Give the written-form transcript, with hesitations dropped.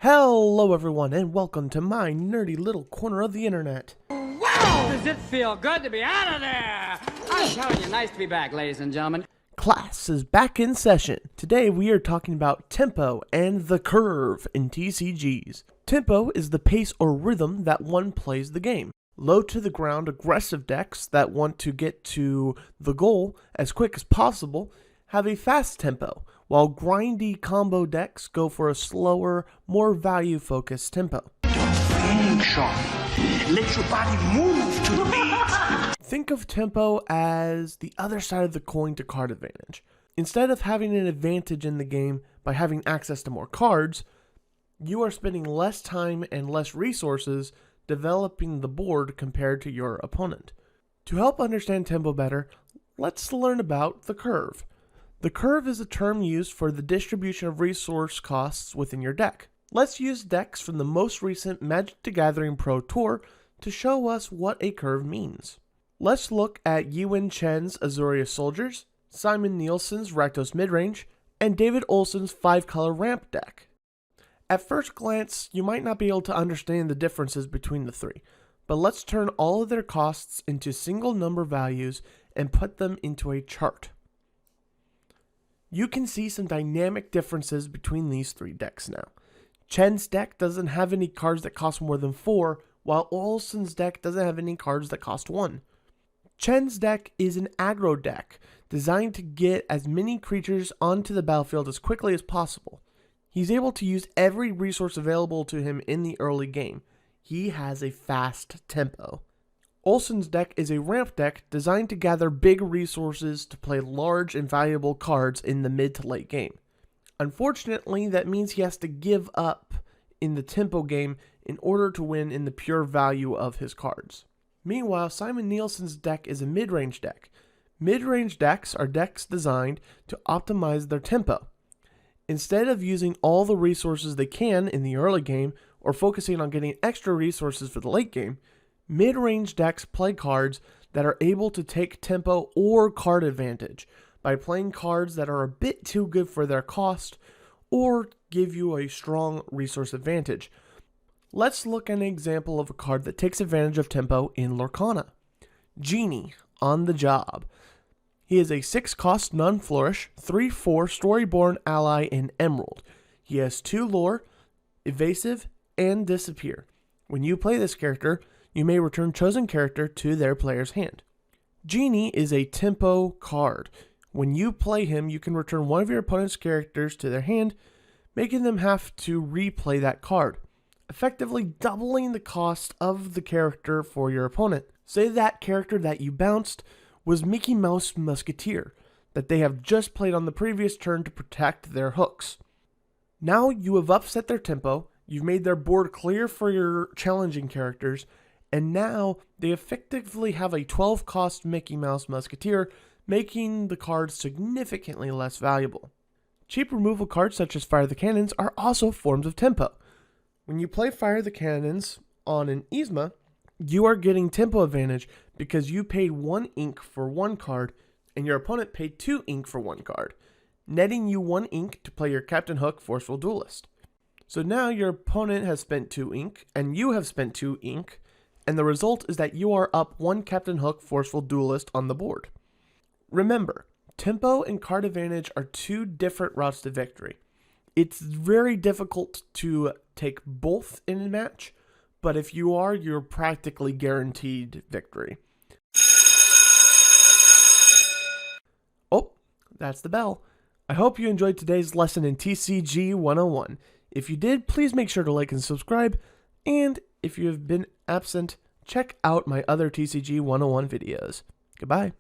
Hello everyone and welcome to my nerdy little corner of the internet. Wow! Does it feel good to be out of there? I'm telling you, nice to be back, ladies and gentlemen. Class is back in session. Today we are talking about tempo and the curve in TCGs. Tempo is the pace or rhythm that one plays the game. Low to the ground aggressive decks that want to get to the goal as quick as possible have a fast tempo, while grindy combo decks go for a slower, more value-focused tempo. Don't think, Sean. Let your body move to the beat. Think of tempo as the other side of the coin to card advantage. Instead of having an advantage in the game by having access to more cards, you are spending less time and less resources developing the board compared to your opponent. To help understand tempo better, let's learn about the curve. The curve is a term used for the distribution of resource costs within your deck. Let's use decks from the most recent Magic the Gathering Pro Tour to show us what a curve means. Let's look at Yuan Chen's Azuria Soldiers, Simon Nielsen's Rakdos Midrange, and David Olson's 5-color ramp deck. At first glance, you might not be able to understand the differences between the three, but let's turn all of their costs into single number values and put them into a chart. You can see some dynamic differences between these three decks now. Chen's deck doesn't have any cards that cost more than 4, while Olson's deck doesn't have any cards that cost 1. Chen's deck is an aggro deck, designed to get as many creatures onto the battlefield as quickly as possible. He's able to use every resource available to him in the early game. He has a fast tempo. Olson's deck is a ramp deck designed to gather big resources to play large and valuable cards in the mid to late game. Unfortunately, that means he has to give up in the tempo game in order to win in the pure value of his cards. Meanwhile, Simon Nielsen's deck is a mid-range deck. Mid-range decks are decks designed to optimize their tempo. Instead of using all the resources they can in the early game or focusing on getting extra resources for the late game, mid-range decks play cards that are able to take tempo or card advantage by playing cards that are a bit too good for their cost or give you a strong resource advantage. Let's look at an example of a card that takes advantage of tempo in Lorcana. Genie, on the job. He is a 6-cost non-flourish, 3/4 Storyborn ally in Emerald. He has 2 lore, evasive, and disappear. When you play this character, you may return chosen character to their player's hand. Genie is a tempo card. When you play him, you can return one of your opponent's characters to their hand, making them have to replay that card, effectively doubling the cost of the character for your opponent. Say that character that you bounced was Mickey Mouse Musketeer, that they have just played on the previous turn to protect their hooks. Now you have upset their tempo, you've made their board clear for your challenging characters, and now they effectively have a 12-cost Mickey Mouse Musketeer, making the card significantly less valuable. Cheap removal cards such as Fire the Cannons are also forms of tempo. When you play Fire the Cannons on an Yzma, you are getting tempo advantage because you paid 1 ink for 1 card and your opponent paid 2 ink for 1 card, netting you 1 ink to play your Captain Hook Forceful Duelist. So now your opponent has spent 2 ink and you have spent 2 ink, and the result is that you are up 1 Captain Hook Forceful Duelist on the board. Remember, tempo and card advantage are 2 different routes to victory. It's very difficult to take both in a match, but if you are, you're practically guaranteed victory. Oh, that's the bell. I hope you enjoyed today's lesson in TCG 101. If you did, please make sure to like and subscribe, and if you have been absent, check out my other TCG 101 videos. Goodbye.